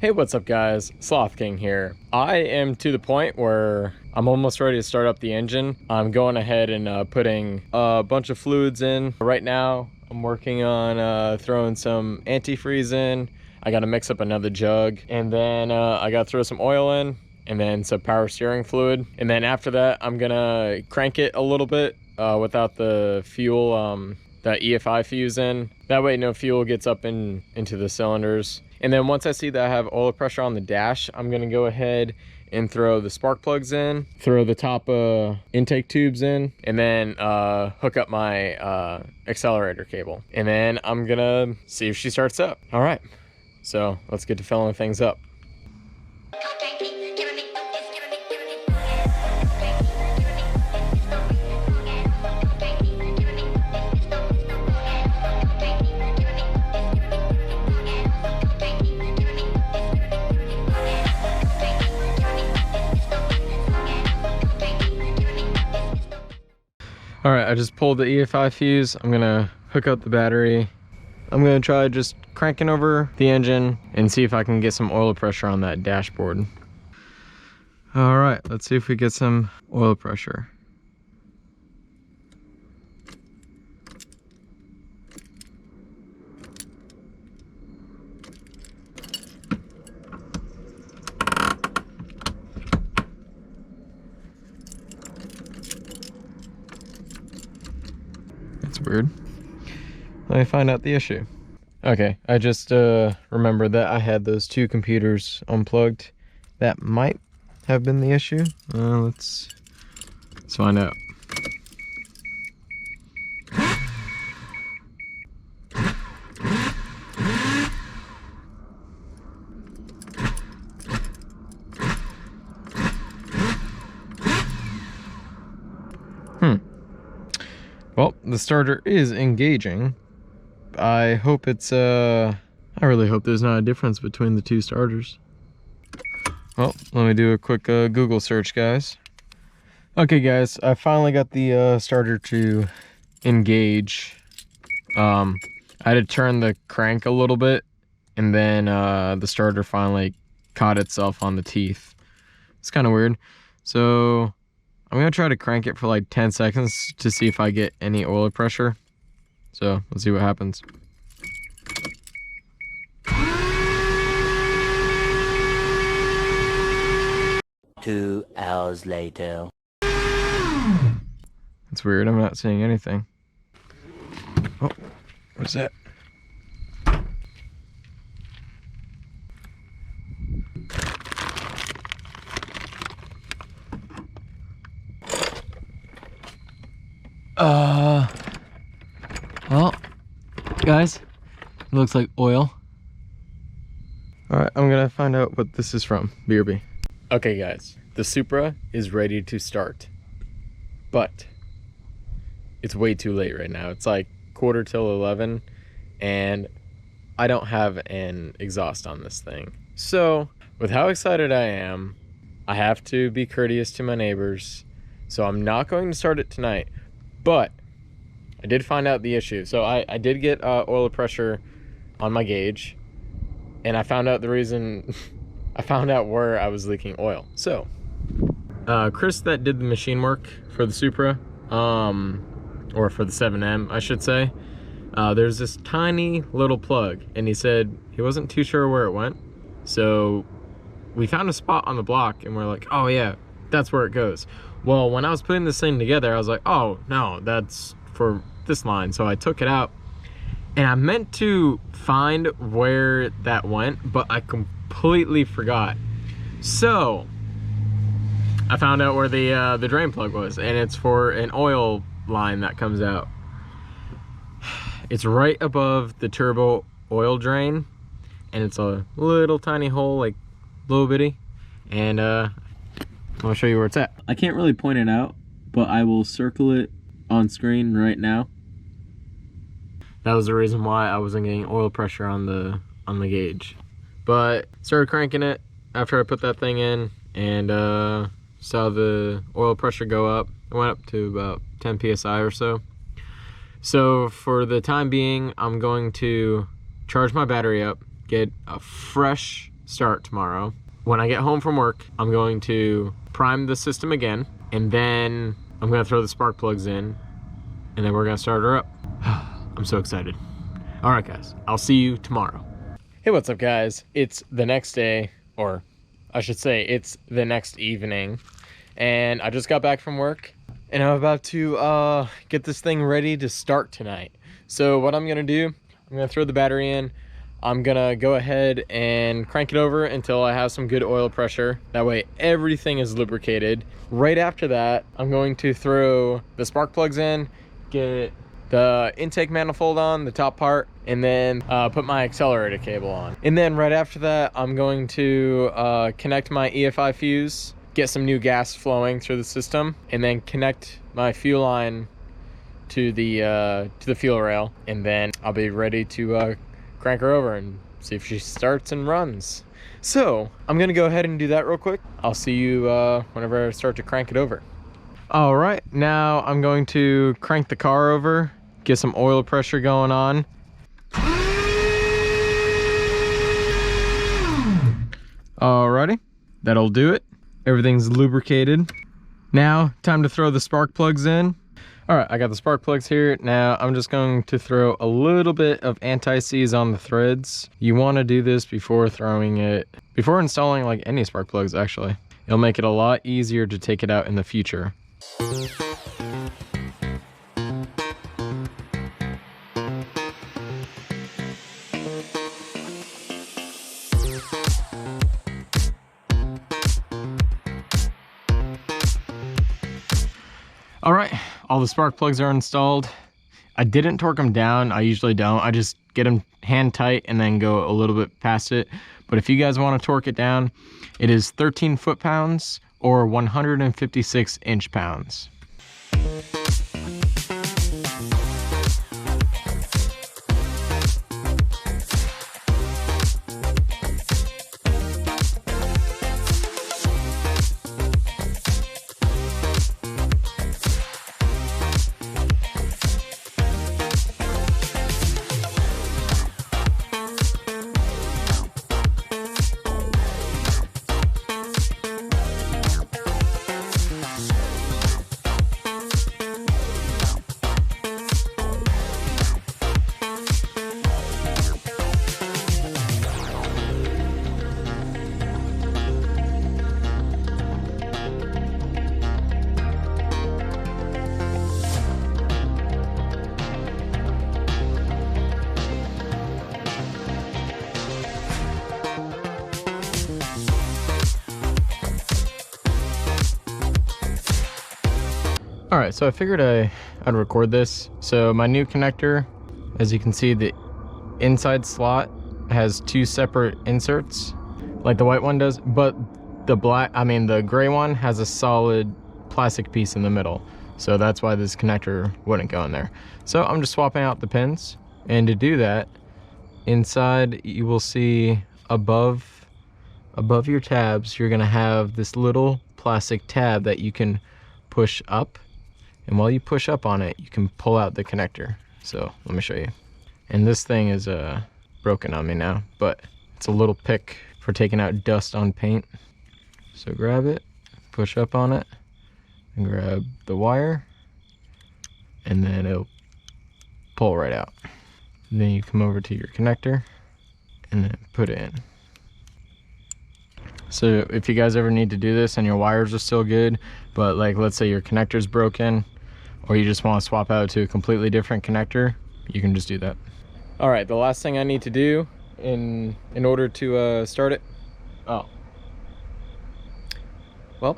Hey, what's up guys? Sloth King here. I am to the point where I'm almost ready to start up the engine. I'm going ahead and putting a bunch of fluids in. Right now, I'm working on throwing some antifreeze in. I gotta mix up another jug. And then I gotta throw some oil in and then some power steering fluid. And then after that, I'm gonna crank it a little bit without the fuel, that EFI fuse in. That way no fuel gets up into the cylinders. And then once I see that I have oil pressure on the dash, I'm gonna go ahead and throw the spark plugs in, throw the top intake tubes in, and then hook up my accelerator cable. And then I'm gonna see if she starts up. All right, so let's get to filling things up. All right, I just pulled the EFI fuse. I'm gonna hook up the battery. I'm gonna try just cranking over the engine and see if I can get some oil pressure on that dashboard. All right, let's see if we get some oil pressure. That's weird. Let me find out the issue. Okay, I just remembered that I had those two computers unplugged. That might have been the issue. Let's find out. Well, the starter is engaging. I hope it's, I really hope there's not a difference between the two starters. Well, let me do a quick Google search, guys. Okay, guys, I finally got the starter to engage. I had to turn the crank a little bit, and then the starter finally caught itself on the teeth. It's kind of weird. So I'm gonna try to crank it for like 10 seconds to see if I get any oil pressure. So let's see what happens. Two hours later. It's weird, I'm not seeing anything. Oh, what's that? Well, guys, it looks like oil. All right, I'm gonna find out what this is from. BRB. Okay, guys, the Supra is ready to start, but it's way too late right now. It's like 11:15, and I don't have an exhaust on this thing. So, with how excited I am, I have to be courteous to my neighbors. So I'm not going to start it tonight, but I did find out the issue. So I did get oil pressure on my gauge, and I found out the reason. I found out where I was leaking oil. So Chris that did the machine work for the Supra, or for the 7M I should say, there's this tiny little plug, and he said he wasn't too sure where it went. So we found a spot on the block, and we're like, oh yeah, that's where it goes. Well, when I was putting this thing together, I was like, oh no, that's for this line. So I took it out, and I meant to find where that went, but I completely forgot. So I found out where the drain plug was, and it's for an oil line that comes out. It's right above the turbo oil drain, and it's a little tiny hole, like little bitty, and I'll show you where it's at. I can't really point it out, but I will circle it on screen right now. That was the reason why I wasn't getting oil pressure on the gauge. But started cranking it after I put that thing in, and saw the oil pressure go up. It went up to about 10 psi or so. So for the time being, I'm going to charge my battery up, get a fresh start tomorrow. When I get home from work, I'm going to prime the system again, and then I'm gonna throw the spark plugs in, and then we're gonna start her up. I'm so excited. All right, guys, I'll see you tomorrow. Hey, what's up, guys? It's the next day, or I should say it's the next evening, and I just got back from work, and I'm about to get this thing ready to start tonight. So what I'm gonna do, I'm gonna throw the battery in. I'm gonna go ahead and crank it over until I have some good oil pressure. That way everything is lubricated. Right after that, I'm going to throw the spark plugs in, get the intake manifold on, the top part, and then put my accelerator cable on. And then right after that, I'm going to connect my EFI fuse, get some new gas flowing through the system, and then connect my fuel line to the fuel rail, and then I'll be ready to crank her over and see if she starts and runs. So I'm gonna go ahead and do that real quick. I'll see you whenever I start to crank it over. All right, now I'm going to crank the car over, get some oil pressure going on. Alrighty, that'll do it. Everything's lubricated. Now, time to throw the spark plugs in. All right, I got the spark plugs here. Now I'm just going to throw a little bit of anti-seize on the threads. You want to do this before installing like any spark plugs, actually. It'll make it a lot easier to take it out in the future. All right, all the spark plugs are installed. I didn't torque them down. I usually don't. I just get them hand tight and then go a little bit past it. But if you guys want to torque it down, it is 13 foot-pounds or 156 inch-pounds. All right, so I figured I'd record this. So my new connector, as you can see, the inside slot has two separate inserts, like the white one does, but the gray one has a solid plastic piece in the middle. So that's why this connector wouldn't go in there. So I'm just swapping out the pins. And to do that, inside you will see above your tabs, you're gonna have this little plastic tab that you can push up. And while you push up on it, you can pull out the connector. So let me show you. And this thing is broken on me now, but it's a little pick for taking out dust on paint. So grab it, push up on it, and grab the wire, and then it'll pull right out. And then you come over to your connector and then put it in. So if you guys ever need to do this and your wires are still good, but like let's say your connector's broken, or you just want to swap out to a completely different connector, you can just do that. All right, the last thing I need to do in order to start it, well,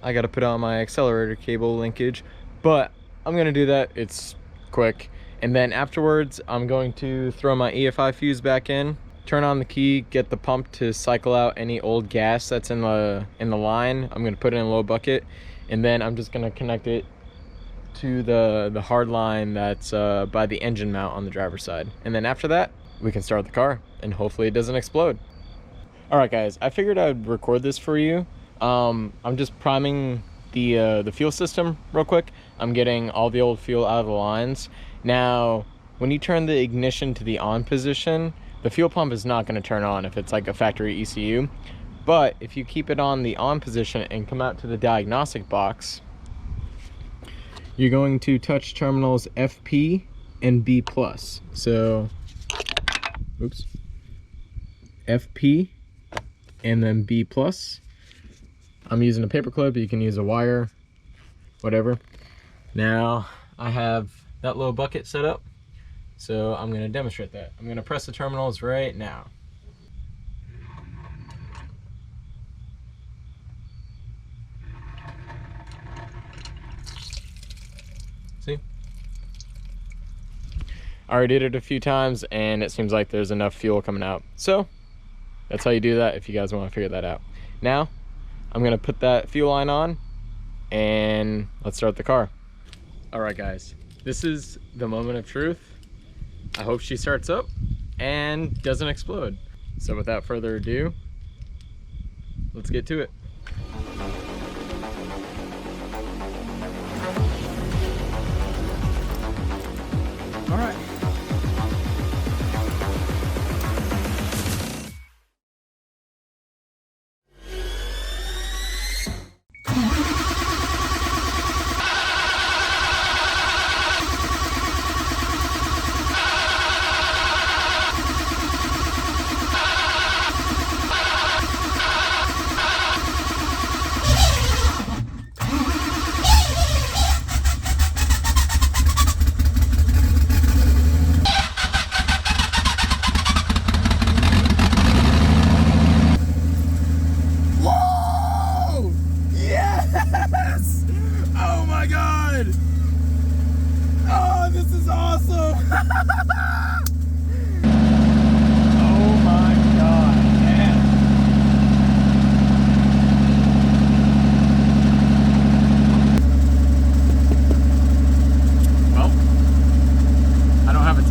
I got to put on my accelerator cable linkage, but I'm gonna do that. It's quick. And then afterwards, I'm going to throw my EFI fuse back in, turn on the key, get the pump to cycle out any old gas that's in the line. I'm gonna put it in a low bucket, and then I'm just gonna connect it to the hard line that's by the engine mount on the driver's side. And then after that, we can start the car and hopefully it doesn't explode. All right, guys, I figured I'd record this for you. I'm just priming the fuel system real quick. I'm getting all the old fuel out of the lines. Now, when you turn the ignition to the on position, the fuel pump is not going to turn on if it's like a factory ECU. But if you keep it on the on position and come out to the diagnostic box, you're going to touch terminals FP and B+. So, oops, FP and then B+. I'm using a paper clip, you can use a wire, whatever. Now, I have that little bucket set up, so I'm gonna demonstrate that. I'm gonna press the terminals right now. See? I already did it a few times and it seems like there's enough fuel coming out. So that's how you do that if you guys want to figure that out. Now I'm gonna put that fuel line on and let's start the car. All right guys, this is the moment of truth. I hope she starts up and doesn't explode. So without further ado, let's get to it. All right.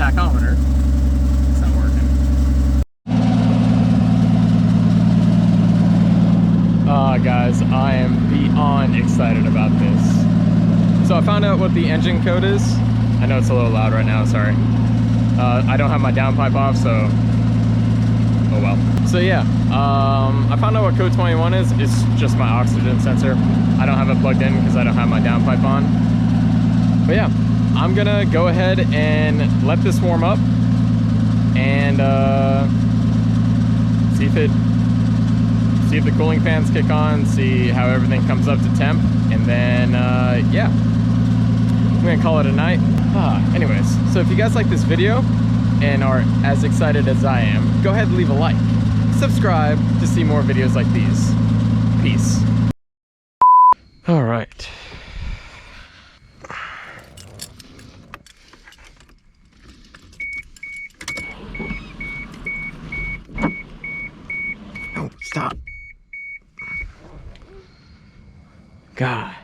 Tachometer. It's not working. Guys, I am beyond excited about this. So I found out what the engine code is. I know it's a little loud right now, sorry. I don't have my downpipe off, so oh well. So yeah, I found out what code 21 is. It's just my oxygen sensor. I don't have it plugged in because I don't have my downpipe on. But yeah, I'm gonna go ahead and let this warm up and see if the cooling fans kick on, see how everything comes up to temp, and then yeah, I'm gonna call it a night. Anyways, so if you guys like this video and are as excited as I am, go ahead and leave a like, subscribe to see more videos like these. Peace. All right. Stop. God.